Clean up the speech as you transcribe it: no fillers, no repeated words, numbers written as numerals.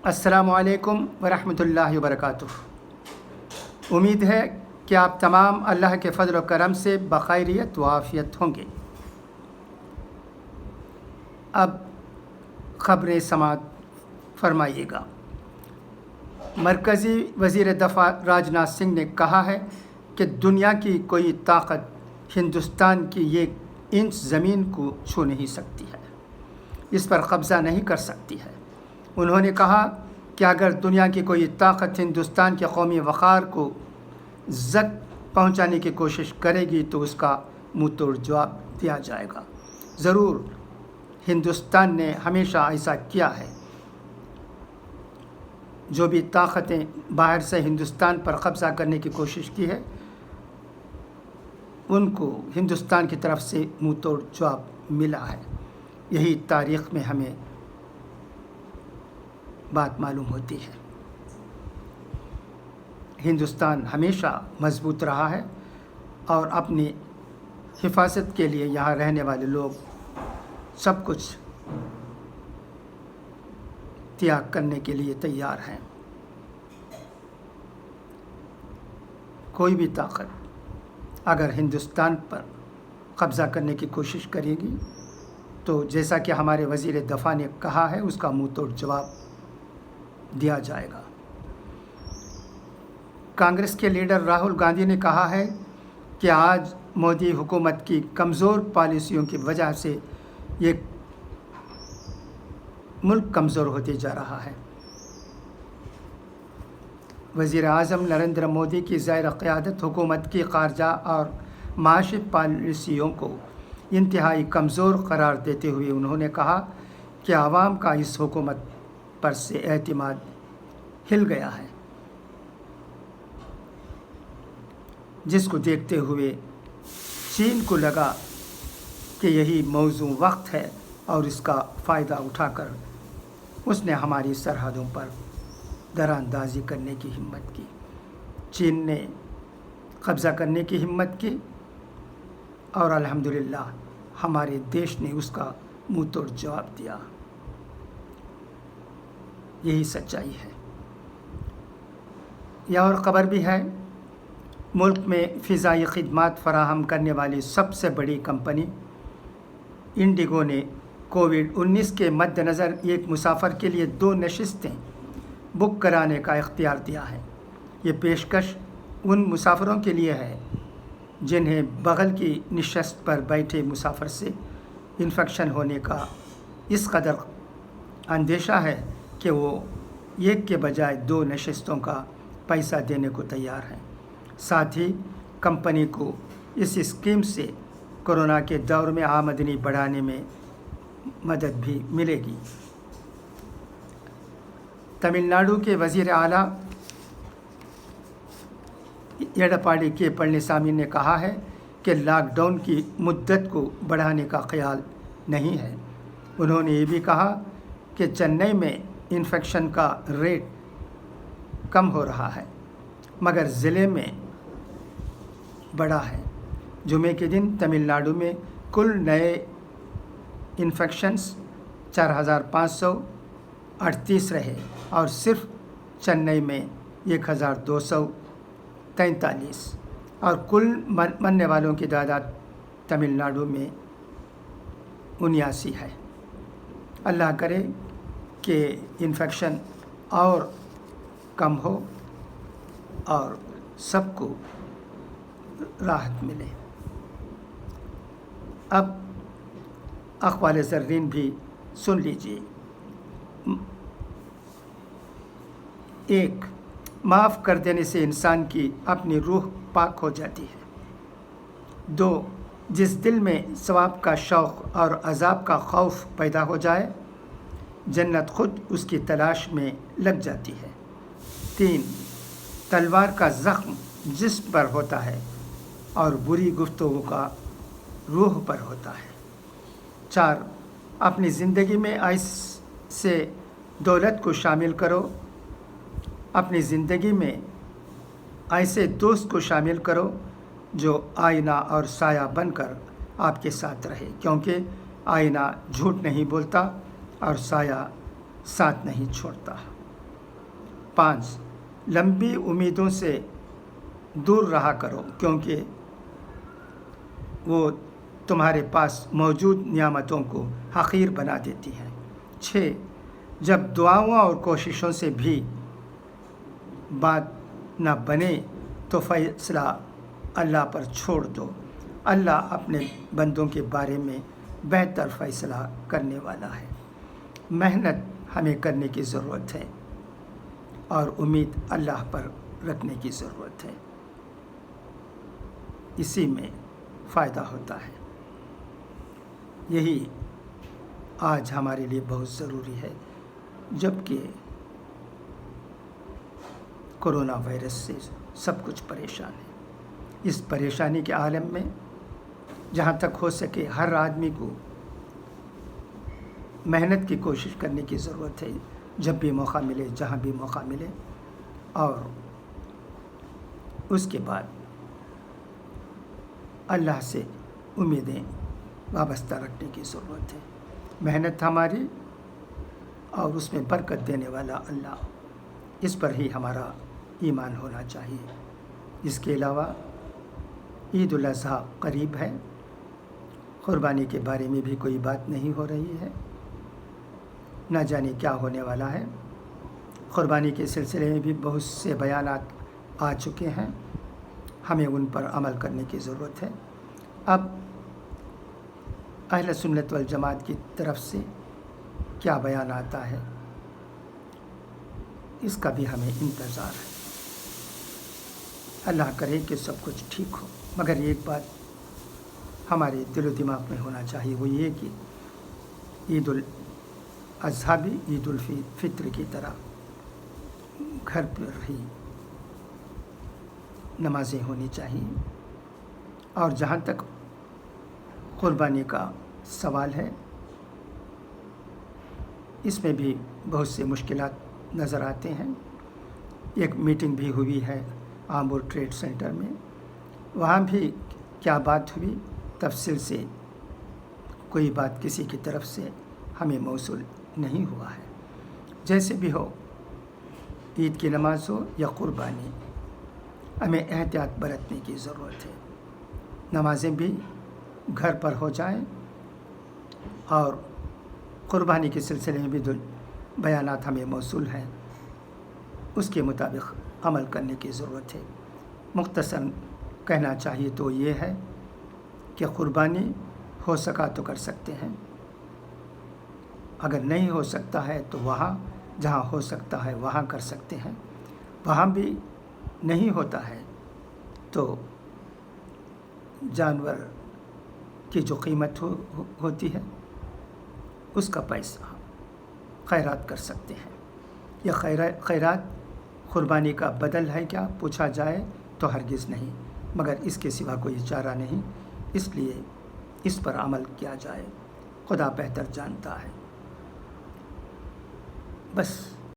अस्सलामु अलैकुम वरहमतुल्लाहि वबरकातुह। उम्मीद है कि आप तमाम अल्लाह के फ़ज़ल व करम से बख़ैरियत व आफ़ियत होंगे। अब ख़बरें समाअत फरमाइएगा। मरकज़ी वज़ीर दफ़ा राजनाथ सिंह ने कहा है कि दुनिया की कोई ताकत हिंदुस्तान की एक इंच ज़मीन को छू नहीं सकती है, इस पर कब्ज़ा नहीं कर सकती है। उन्होंने कहा कि अगर दुनिया की कोई ताकत हिंदुस्तान के कौमी वक़ार को ज़ख्म पहुंचाने की कोशिश करेगी तो उसका मुँह तोड़ जवाब दिया जाएगा। ज़रूर हिंदुस्तान ने हमेशा ऐसा किया है। जो भी ताकतें बाहर से हिंदुस्तान पर कब्ज़ा करने की कोशिश की है, उनको हिंदुस्तान की तरफ से मुँह तोड़ जवाब मिला है। यही तारीख़ में हमें बात मालूम होती है। हिंदुस्तान हमेशा मजबूत रहा है और अपनी हिफाजत के लिए यहाँ रहने वाले लोग सब कुछ त्याग करने के लिए तैयार हैं। कोई भी ताकत अगर हिंदुस्तान पर कब्ज़ा करने की कोशिश करेगी तो जैसा कि हमारे वज़ीर दफ़ा ने कहा है, उसका मुँह तोड़ जवाब दिया जाएगा। कांग्रेस के लीडर राहुल गांधी ने कहा है कि आज मोदी हुकूमत की कमज़ोर पॉलिसियों की वजह से ये मुल्क कमज़ोर होते जा रहा है। वज़ीर आज़म नरेंद्र मोदी की ज़ाहिर क़यादत हुकूमत की ख़ारजा और माशी पॉलिसियों को इंतहाई कमज़ोर करार देते हुए उन्होंने कहा कि आवाम का इस हुकूमत पर से एतमाद हिल गया है, जिसको देखते हुए चीन को लगा कि यही मौजू वक्त है और इसका फ़ायदा उठाकर उसने हमारी सरहदों पर दरारंदाज़ी करने की हिम्मत की। चीन ने कब्ज़ा करने की हिम्मत की और अल्हम्दुलिल्लाह हमारे देश ने उसका मुँह तोड़ जवाब दिया। यही सच्चाई है। यह और ख़बर भी है, मुल्क में फ़िज़ाई ख़िदमत फ़राहम करने वाली सबसे बड़ी कंपनी इंडिगो ने कोविड-19 के मद्देनज़र एक मुसाफिर के लिए 2 नशिस्तें बुक कराने का इख्तियार दिया है। ये पेशकश उन मुसाफिरों के लिए है जिन्हें बगल की नशिस्त पर बैठे मुसाफिर से इन्फेक्शन होने का इस कदर अंदेशा है कि वो एक के बजाय 2 नशिस्तों का पैसा देने को तैयार हैं। साथ ही कंपनी को इस स्कीम से कोरोना के दौर में आमदनी बढ़ाने में मदद भी मिलेगी। तमिलनाडु के वज़ीर आला एडप्पाडी के पळनिसामी ने कहा है कि लॉकडाउन की मुद्दत को बढ़ाने का ख्याल नहीं है। उन्होंने ये भी कहा कि चेन्नई में इन्फेक्शन का रेट कम हो रहा है मगर ज़िले में बड़ा है। जुमे के दिन तमिलनाडु में कुल नए इन्फेक्शंस 4,538 रहे और सिर्फ चेन्नई में 1,243 और कुल मरने वालों की तादाद तमिलनाडु में 79 है। अल्लाह करे कि इन्फेक्शन और कम हो और सबको राहत मिले। अब अक़वाल ज़र्रीन भी सुन लीजिए। 1. माफ़ कर देने से इंसान की अपनी रूह पाक हो जाती है। 2. जिस दिल में सवाब का शौक़ और अज़ाब का खौफ पैदा हो जाए, जन्नत खुद उसकी तलाश में लग जाती है। 3. तलवार का ज़ख्म जिस्म पर होता है और बुरी गुफ्तगू का रूह पर होता है। 4. अपनी ज़िंदगी में ऐसे दौलत को शामिल करो, अपनी ज़िंदगी में ऐसे दोस्त को शामिल करो जो आईना और साया बनकर आपके साथ रहे, क्योंकि आईना झूठ नहीं बोलता और साया साथ नहीं छोड़ता। 5. لمبی امیدوں سے دور رہا کرو کیونکہ وہ تمہارے پاس موجود نعمتوں کو حقیر بنا دیتی ہیں. 6. جب دعاؤں اور کوششوں سے بھی بات نہ بنے تو فیصلہ اللہ پر چھوڑ دو. اللہ اپنے بندوں کے بارے میں بہتر فیصلہ کرنے والا ہے. محنت ہمیں کرنے کی ضرورت ہے اور امید اللہ پر رکھنے کی ضرورت ہے. اسی میں فائدہ ہوتا ہے. یہی آج ہمارے لیے بہت ضروری ہے جبکہ کورونا وائرس سے سب کچھ پریشان ہے. اس پریشانی کے عالم میں جہاں تک ہو سکے ہر آدمی کو محنت کی کوشش کرنے کی ضرورت ہے جب بھی موقع ملے جہاں بھی موقع ملے, اور اس کے بعد اللہ سے امیدیں وابستہ رکھنے کی ضرورت ہے. محنت ہماری اور اس میں برکت دینے والا اللہ, اس پر ہی ہمارا ایمان ہونا چاہیے. اس کے علاوہ عید الاضحیٰ قریب ہے. قربانی کے بارے میں بھی کوئی بات نہیں ہو رہی ہے, نہ جانے کیا ہونے والا ہے. قربانی کے سلسلے میں بھی بہت سے بیانات آ چکے ہیں, ہمیں ان پر عمل کرنے کی ضرورت ہے. اب اہل سنت والجماعت کی طرف سے کیا بیان آتا ہے اس کا بھی ہمیں انتظار ہے. اللہ کرے کہ سب کچھ ٹھیک ہو, مگر ایک بات ہمارے دل و دماغ میں ہونا چاہیے, وہ یہ کہ عید الاضحیٰ بھی عید الفطر کی طرح گھر پر ہی نمازیں ہونی چاہیے. اور جہاں تک قربانی کا سوال ہے اس میں بھی بہت سے مشکلات نظر آتے ہیں. ایک میٹنگ بھی ہوئی ہے آمبور ٹریڈ سینٹر میں, وہاں بھی کیا بات ہوئی تفصیل سے کوئی بات کسی کی طرف سے ہمیں موصول نہیں ہوا ہے. جیسے بھی ہو, عید کی نماز ہو یا قربانی, ہمیں احتیاط برتنے کی ضرورت ہے. نمازیں بھی گھر پر ہو جائیں اور قربانی کے سلسلے میں بھی بیانات ہمیں موصول ہیں, اس کے مطابق عمل کرنے کی ضرورت ہے. مختصر کہنا چاہیے تو یہ ہے کہ قربانی ہو سکا تو کر سکتے ہیں, اگر نہیں ہو سکتا ہے تو وہاں جہاں ہو سکتا ہے وہاں کر سکتے ہیں. وہاں بھی نہیں ہوتا ہے تو جانور کی جو قیمت ہوتی ہے اس کا پیسہ خیرات کر سکتے ہیں. یہ خیرات قربانی کا بدل ہے کیا پوچھا جائے تو ہرگز نہیں, مگر اس کے سوا کوئی چارہ نہیں, اس لیے اس پر عمل کیا جائے. خدا بہتر جانتا ہے. بس